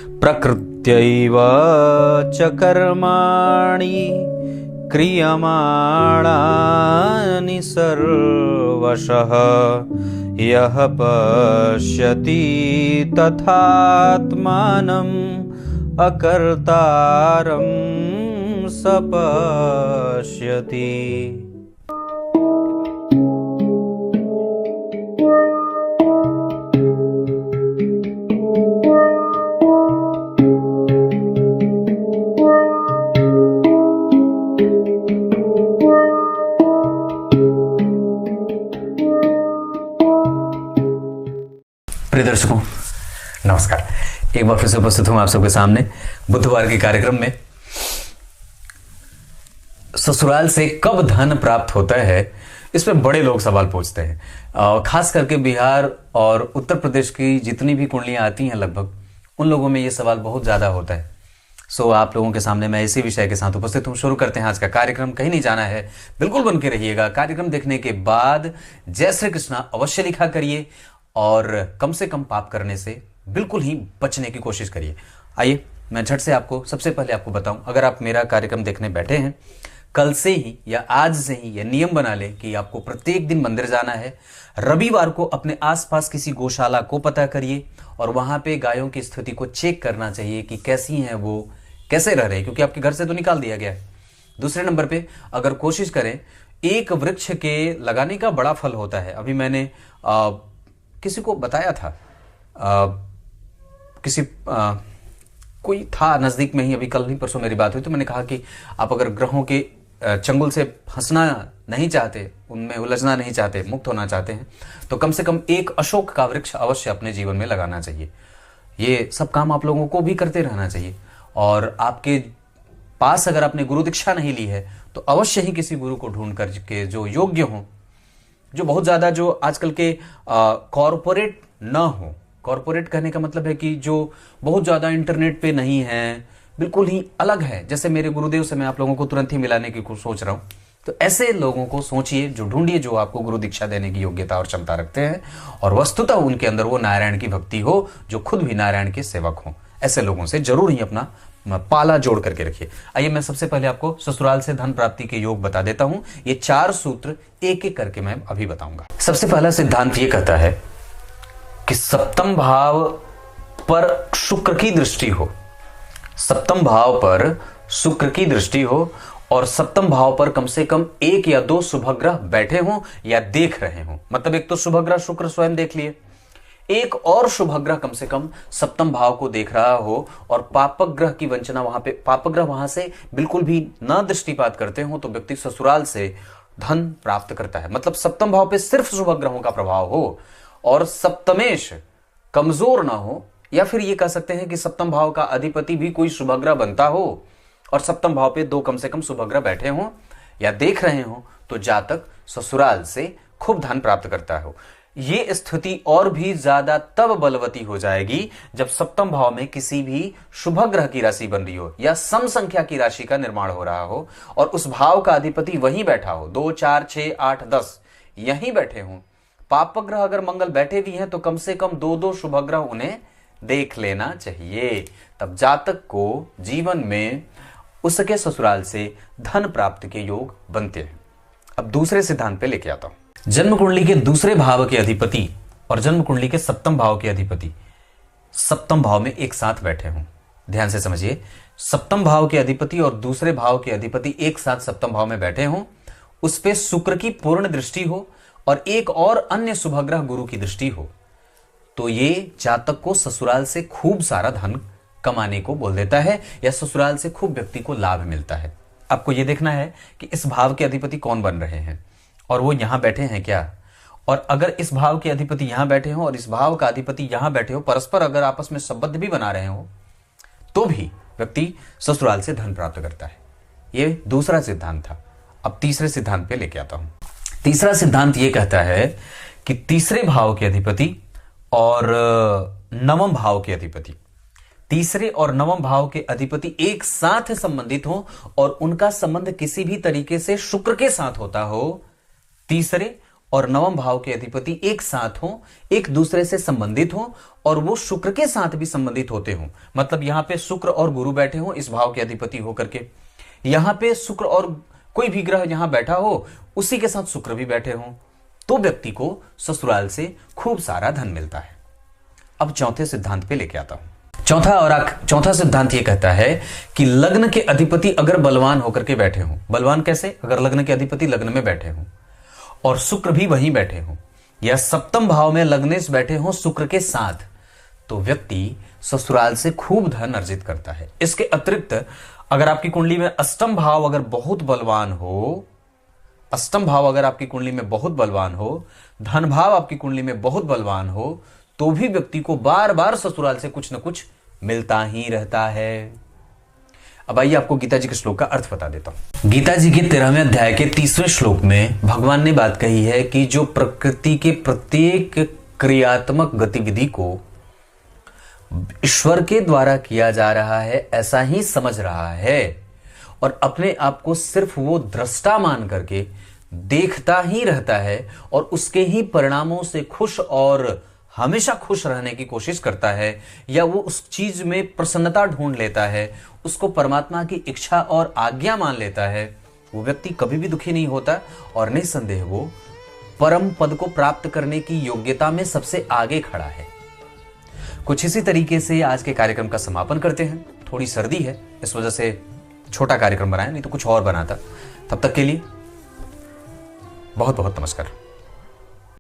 प्रकृत्यैव च कर्माणि क्रियमाणानि सर्वशः यः पश्यति तथात्मानम् अकर्तारं स पश्यति। प्रिय दर्शकों नमस्कार, एक बार फिर से उपस्थित हूं आप सबके सामने बुधवार के कार्यक्रम में। ससुराल से कब धन प्राप्त होता है, इस पर बड़े लोग सवाल पूछते हैं। खास करके बिहार और उत्तर प्रदेश की जितनी भी कुंडलियां आती हैं लगभग उन लोगों में ये सवाल बहुत ज्यादा होता है। सो आप लोगों के सामने मैं इसी विषय के साथ उपस्थित हूं। शुरू करते हैं आज का कार्यक्रम। कहीं नहीं जाना है, बिल्कुल बन के रहिएगा। कार्यक्रम देखने के बाद जय श्री कृष्णा अवश्य लिखा करिए और कम से कम पाप करने से बिल्कुल ही बचने की कोशिश करिए। आइए मैं झट से आपको सबसे पहले आपको बताऊं, अगर आप मेरा कार्यक्रम देखने बैठे हैं, कल से ही या आज से ही यह नियम बना लें कि आपको प्रत्येक दिन मंदिर जाना है। रविवार को अपने आसपास किसी गौशाला को पता करिए और वहां पे गायों की स्थिति को चेक करना चाहिए कि कैसी हैं, वो कैसे रह रहे हैं, क्योंकि आपके घर से तो निकाल दिया गया है। दूसरे नंबर पे अगर कोशिश करें, एक वृक्ष के लगाने का बड़ा फल होता है। अभी मैंने किसी को बताया था, कोई था नजदीक में ही, अभी कल ही परसों मेरी बात हुई, तो मैंने कहा कि आप अगर ग्रहों के चंगुल से फंसना नहीं चाहते, उनमें उलझना नहीं चाहते, मुक्त होना चाहते हैं, तो कम से कम एक अशोक का वृक्ष अवश्य अपने जीवन में लगाना चाहिए। ये सब काम आप लोगों को भी करते रहना चाहिए। और आपके पास अगर आपने गुरु दीक्षा नहीं ली है तो अवश्य ही किसी गुरु को ढूंढ करके जो योग्य हो, जो बहुत ज्यादा, जो आजकल के कॉरपोरेट न हो। कॉरपोरेट कहने का मतलब है कि जो बहुत ज्यादा इंटरनेट पे नहीं है, बिल्कुल ही अलग है। जैसे मेरे गुरुदेव से मैं आप लोगों को तुरंत ही मिलाने की सोच रहा हूं, तो ऐसे लोगों को सोचिए, जो ढूंढिए, जो आपको गुरु दीक्षा देने की योग्यता और क्षमता रखते हैं और वस्तुतः उनके अंदर वो नारायण की भक्ति हो, जो खुद भी नारायण के सेवक हो। ऐसे लोगों से जरूर ही अपना पाला जोड़ करके रखिए। आइए मैं सबसे पहले आपको ससुराल से धन प्राप्ति के योग बता देता हूं। ये 4 सूत्र एक एक करके मैं अभी बताऊंगा। सबसे पहला सिद्धांत ये कहता है कि सप्तम भाव पर शुक्र की दृष्टि हो, सप्तम भाव पर शुक्र की दृष्टि हो और सप्तम भाव पर कम से कम 1 या 2 शुभग्रह बैठे हों या देख रहे हों। मतलब एक तो शुभग्रह शुक्र स्वयं देख लिए, एक और शुभग्रह कम से कम सप्तम भाव को देख रहा हो और पापक ग्रह की वंचना वहां पे, पापक ग्रह वहां से बिल्कुल भी न दृष्टिपात करते हो, तो व्यक्ति ससुराल से धन प्राप्त करता है। मतलब सप्तम भाव पे सिर्फ शुभ ग्रहों का प्रभाव हो और सप्तमेश कमजोर ना हो, या फिर ये कह सकते हैं कि सप्तम भाव का अधिपति भी कोई शुभग्रह बनता हो और सप्तम भाव पे 2 कम से कम शुभग्रह बैठे हों या देख रहे हो, तो जातक ससुराल से खूब धन प्राप्त करता हो। ये स्थिति और भी ज्यादा तब बलवती हो जाएगी जब सप्तम भाव में किसी भी शुभ ग्रह की राशि बन रही हो या सम संख्या की राशि का निर्माण हो रहा हो और उस भाव का अधिपति वहीं बैठा हो, 2, 4, 6, 8, 10 यहीं बैठे हों। पापक ग्रह अगर मंगल बैठे भी हैं तो कम से कम 2-2 शुभ ग्रह उन्हें देख लेना चाहिए। तब जातक को जीवन में उसके ससुराल से धन प्राप्ति के योग बनते हैं। अब दूसरे सिद्धांत पे लेके आता हूं। जन्म कुंडली के दूसरे भाव के अधिपति और जन्म कुंडली के सप्तम भाव के अधिपति सप्तम भाव में एक साथ बैठे हों। ध्यान से समझिए, सप्तम भाव के अधिपति और दूसरे भाव के अधिपति एक साथ सप्तम भाव में बैठे हों, उस पे शुक्र की पूर्ण दृष्टि हो और एक और अन्य शुभग्रह गुरु की दृष्टि हो, तो ये जातक को ससुराल से खूब सारा धन कमाने को बोल देता है या ससुराल से खूब व्यक्ति को लाभ मिलता है। आपको यह देखना है कि इस भाव के अधिपति कौन बन रहे हैं और वो यहां बैठे हैं क्या। और अगर इस भाव के अधिपति यहां बैठे हो और इस भाव का अधिपति यहां बैठे हो, परस्पर अगर आपस में संबंध भी बना रहे हो, तो भी व्यक्ति ससुराल से धन प्राप्त करता है। यह दूसरा सिद्धांत था। अब तीसरे सिद्धांत पे लेके आता हूं। तीसरा सिद्धांत यह कहता है कि तीसरे भाव के अधिपति और नवम भाव के अधिपति, तीसरे और नवम भाव के अधिपति एक साथ संबंधित हो और उनका संबंध किसी भी तरीके से शुक्र के साथ होता हो, तीसरे और नवम भाव के अधिपति एक साथ हो, एक दूसरे से संबंधित हो और वो शुक्र के साथ भी संबंधित होते हो। मतलब यहां पे शुक्र और गुरु बैठे हो इस भाव के अधिपति होकर के, यहां पे शुक्र और कोई भी ग्रह यहां बैठा हो उसी के साथ शुक्र भी बैठे हो, तो व्यक्ति को ससुराल से खूब सारा धन मिलता है। अब चौथे सिद्धांत पे लेके आता हूं। चौथा सिद्धांत ये कहता है कि लग्न के अधिपति अगर बलवान होकर के बैठे हों, बलवान कैसे, अगर लग्न के अधिपति लग्न में बैठे हों और शुक्र भी वहीं बैठे हों या सप्तम भाव में लग्नेश बैठे हों शुक्र के साथ, तो व्यक्ति ससुराल से खूब धन अर्जित करता है। इसके अतिरिक्त अगर आपकी कुंडली में अष्टम भाव अगर बहुत बलवान हो, अष्टम भाव अगर आपकी कुंडली में बहुत बलवान हो, धन भाव आपकी कुंडली में बहुत बलवान हो, तो भी व्यक्ति को बार बार ससुराल से कुछ न कुछ मिलता ही रहता है। अब आइए आपको गीता जी के श्लोक का अर्थ बता देता हूं। गीता जी के 13वें अध्याय के 30वें श्लोक में भगवान ने बात कही है कि जो प्रकृति के प्रत्येक क्रियात्मक गतिविधि को ईश्वर के द्वारा किया जा रहा है ऐसा ही समझ रहा है और अपने आप को सिर्फ वो दृष्टा मान करके देखता ही रहता है और उसके ही परिणामों से खुश और हमेशा खुश रहने की कोशिश करता है, या वो उस चीज में प्रसन्नता ढूंढ लेता है, उसको परमात्मा की इच्छा और आज्ञा मान लेता है, वो व्यक्ति कभी भी दुखी नहीं होता और निसंदेह वो परम पद को प्राप्त करने की योग्यता में सबसे आगे खड़ा है। कुछ इसी तरीके से आज के कार्यक्रम का समापन करते हैं। थोड़ी सर्दी है इस वजह से छोटा कार्यक्रम बनाया, नहीं तो कुछ और बनाता। तब तक के लिए बहुत बहुत नमस्कार।